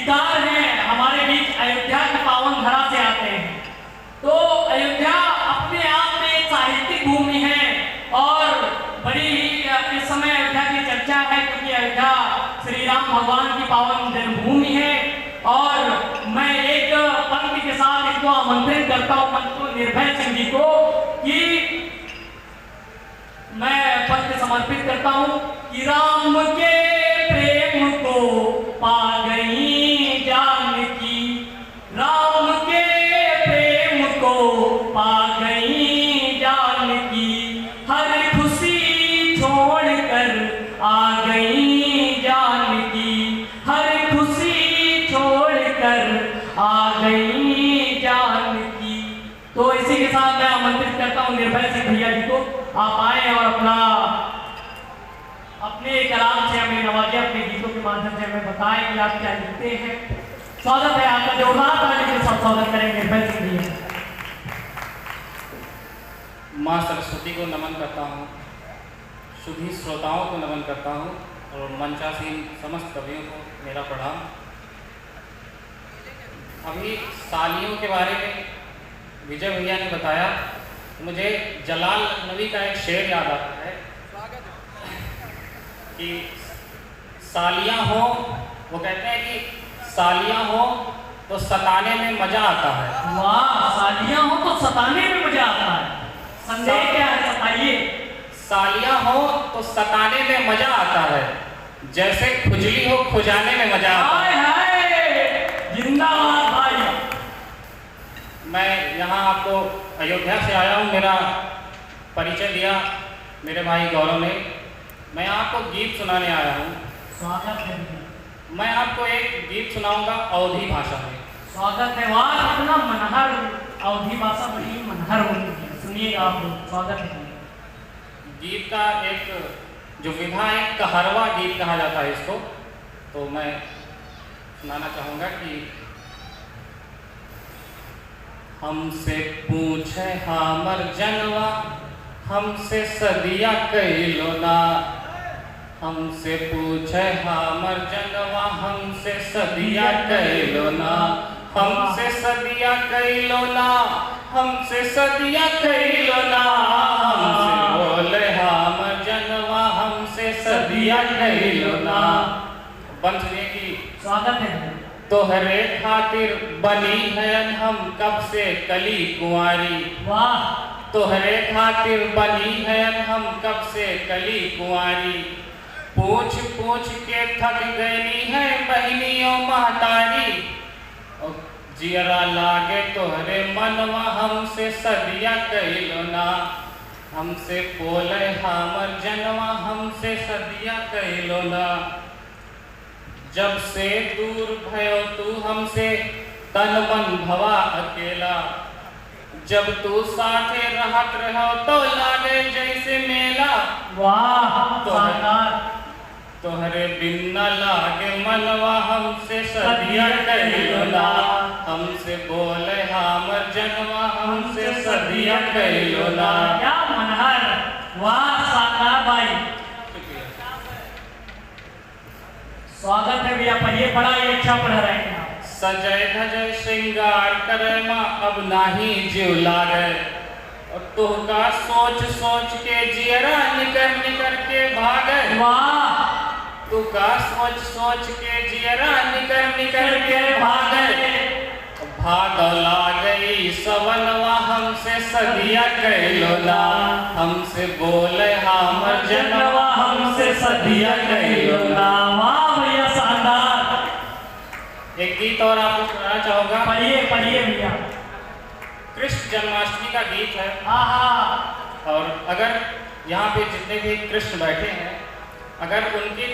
गीतकार हैं, हमारे बीच अयोध्या की पावन धरा से आते हैं। तो अयोध्या अपने आप में एक साहित्यिक भूमि है और बड़ी ही इस समय अयोध्या की चर्चा है, क्योंकि अयोध्या श्री राम भगवान की पावन जन्मभूमि है। और मैं एक पंक्ति के साथ इनको आमंत्रित करता हूँ पंडित निर्भय सिंह जी को कि मैं पद समर्पित करता हूँ कि राम के प्रेम को पा गई जानकी, राम के प्रेम को पा गई जानकी, हर खुशी छोड़कर आ गई जानकी, हर खुशी छोड़कर आ गई जानकी। तो इसी के साथ मैं आमंत्रित करता हूँ निर्भय सिंह भैया जी को, आप आए और अपने कलाम से हमें नवाजे, अपने गीतों के माध्यम से हमें बताएं कि आप क्या लिखते हैं। स्वागत है आपका, जोरदार ताली के साथ स्वागत करेंगे निर्भय सिंह भैया। माँ सरस्वती को नमन करता हूँ, शुभी श्रोताओं को नमन करता हूँ और मंचासीन समस्त कवियों को मेरा प्रणाम। अभी सालियों के बारे में विजय भैया ने बताया, मुझे जलाल नबी का एक शेर याद आता है कि सालियाँ हो, वो कहते हैं कि सालियाँ हो तो सताने में मजा आता है। वाह, सालियाँ हो तो सताने में मजा आता है, संदेह क्या है, बताइए। सालियाँ हो तो सताने में मजा आता है, जैसे खुजली हो खुजाने में मजा आता है। हाय जिंदाबाद भाई। मैं यहाँ आपको अयोध्या से आया हूँ, मेरा परिचय दिया मेरे भाई गौरव ने। मैं आपको गीत सुनाने आया हूँ। स्वागत है। मैं आपको एक गीत सुनाऊंगा अवधी भाषा में। स्वागत है। वाह, कितना मनहर अवधी भाषा, बड़ी मनहर होती है, सुनिएगा आप लोग। स्वागत है। गीत का एक जो विधा है, कहरवा गीत कहा जाता है इसको, तो मैं सुनाना चाहूँगा कि हमसे पूछे हमर जनवा, हमसे सदिया कैलो ना, हमसे पूछे हमर जनवा, हमसे सदिया कैलो ना, हमसे सदिया कैलो ना, हमसे सदिया कैलो ना, हमसे बोले हमर जनवा, हमसे सदिया कैलो ना। बन सुनिए। स्वागत है। तोहरे खातिर बनी है हम कब से कली कुंवारी। वाह। तोहरे खातिर बनी है हम कब से कली कुंवारी, पूछ पूछ के थक गई है बहनियों महतारी, जियरा लागे तोहरे मनवा, हमसे सदिया कैलो ना, हमसे बोले हमर जनवा, हमसे सदिया कैलो ना। जब से दूर भयो तू हमसे, तन मन भवा अकेला, जब तू साथे रहत रहो तो लागे जैसे मेला। वाह, तोहरे बिन न लागे मनवा, हमसे सदिया कैलो ना, हमसे बोले हमर जनवा, हमसे सदिया कैलो ना। क्या मनहर। वाह शानदार भाई, स्वागत है भैया। पढ़िए, बड़ा ही अच्छा पढ़ रहे हैं। सजय धजय श्रृंगार करे माँ, अब नाही जीव लागे, और तुहका सोच सोच के जियरा निकर निकर के भागे। वाह। तुका सोच सोच के जियरा निकर निकर के भागे, भाग लागई सवनवा, हमसे सदिया कैलो ना, हमसे बोले हमर जनवा, हमसे सदिया कैलो ना। वाह भैया, शानदार। एक गीत और आपको सुनाना चाहूँगा। पढ़िए पढ़िए भैया। कृष्ण जन्माष्टमी का गीत है। हाँ। और अगर यहाँ पे जितने भी कृष्ण बैठे हैं, अगर उनके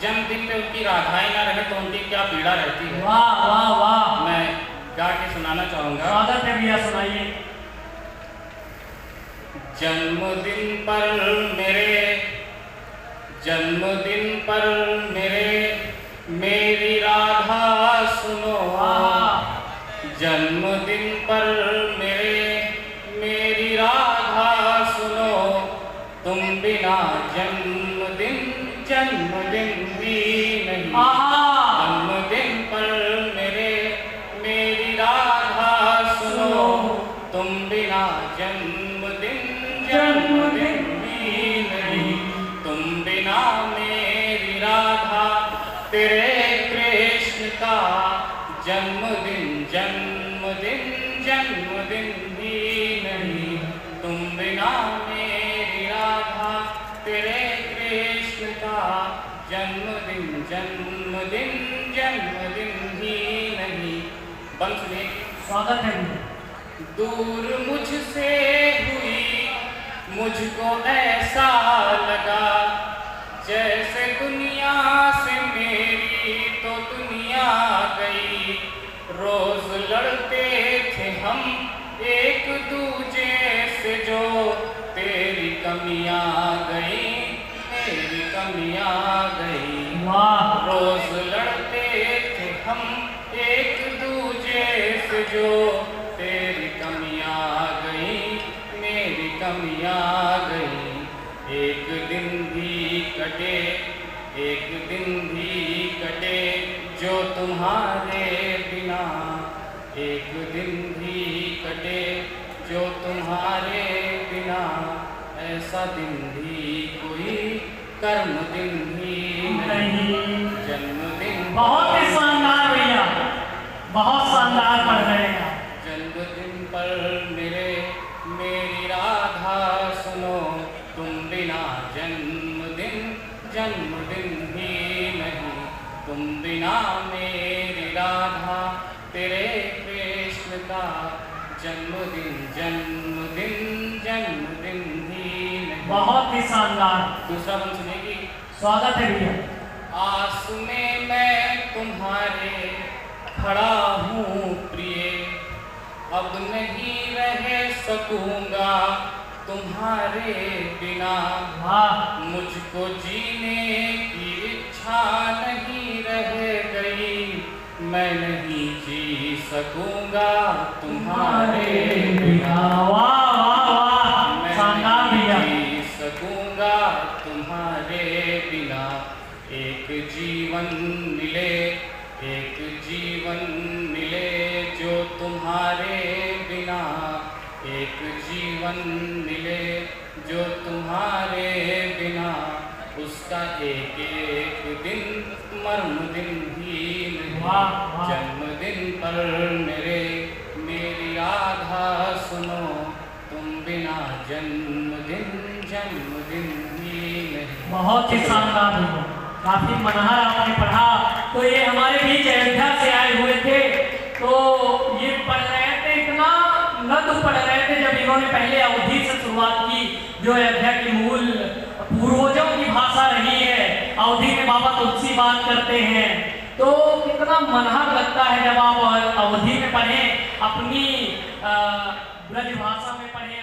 जन्मदिन पे उनकी राधाएं ना रहे तो उनकी क्या पीड़ा रहती है। वाह वाह वाह। मैं गा के सुनाना चाहूँगा। स्वागत है भैया, सुनाइए। जन्मदिन पर मेरे, जन्मदिन पर मेरे, मेरी राधा सुनो, जन्मदिन पर मेरे, मेरी राधा सुनो, तुम बिना जन्मदिन जन्मदिन भी नहीं, जन्मदिन पर तेरे कृष्ण का जन्मदिन जन्मदिन जन्मदिन ही नहीं। बंसुरी स्वागत है। दूर मुझसे हुई मुझको ऐसा लगा, जैसे दुनिया से मेरी तो दुनिया गई। रोज लड़ते थे हम एक दूजे से, जो तेरी कमियां गई मेरी कमियां गई। वाह रोज लड़ते थे हम एक दूजे से, जो तेरी कमियां गई मेरी कमियां गई। एक दिन भी कटे एक दिन भी कटे जो तुम्हारे बिना, एक दिन भी कटे जो तुम्हारे बिना। ऐसा दिन भी कोई कर्म दिन ही नहीं। जन्मदिन बहुत ही शानदार भैया, बहुत शानदार पढ़ रहे हैं आप। जन्मदिन पर मेरी राधा सुनो, तुम बिना जन्मदिन जन्मदिन ही नहीं। तुम बिना मेरी राधा तेरे कृष्ण का जन्मदिन जन्मदिन जन्मदिन ही नहीं। बहुत ही शानदार। दूसरा बंद सुनेगी। स्वागत है भैया। आस में मैं तुम्हारे खड़ा हूँ प्रिय, अब नहीं रह सकूंगा तुम्हारे बिना। वाह मुझको जीने की इच्छा नहीं रह गई, मैं नहीं जी सकूंगा तुम्हारे बिना। वाह वाह वाह, मैं शानदार भैया। नहीं जी सकूंगा तुम्हारे बिना। एक जीवन मिले एक जीवन मिले जो तुम्हारे बिना, एक जीवन मिले जो तुम्हारे बिना। उसका एक एक दिन मर्म दिन ही नहीं। वाह, वाह। जन्मदिन पर मेरी राधा सुनो, तुम बिना जन्मदिन जन्मदिन ही नहीं। बहुत ही शानदार भैया, काफी मनहर आपने पढ़ा। तो ये हमारे बीच अयोध्या से आए हुए थे, तो ये पढ़ रहे थे, इतना नद पढ़ रहे थे जब इन्होंने पहले अवधि से शुरुआत की, जो अयोध्या की मूल पूर्वजों की भाषा रही है। अवधि में बाबा तुलसी बात करते हैं, तो कितना मनहर लगता है जब आप अवधि में पढ़ें, अपनी ब्रज भाषा में पढ़ें।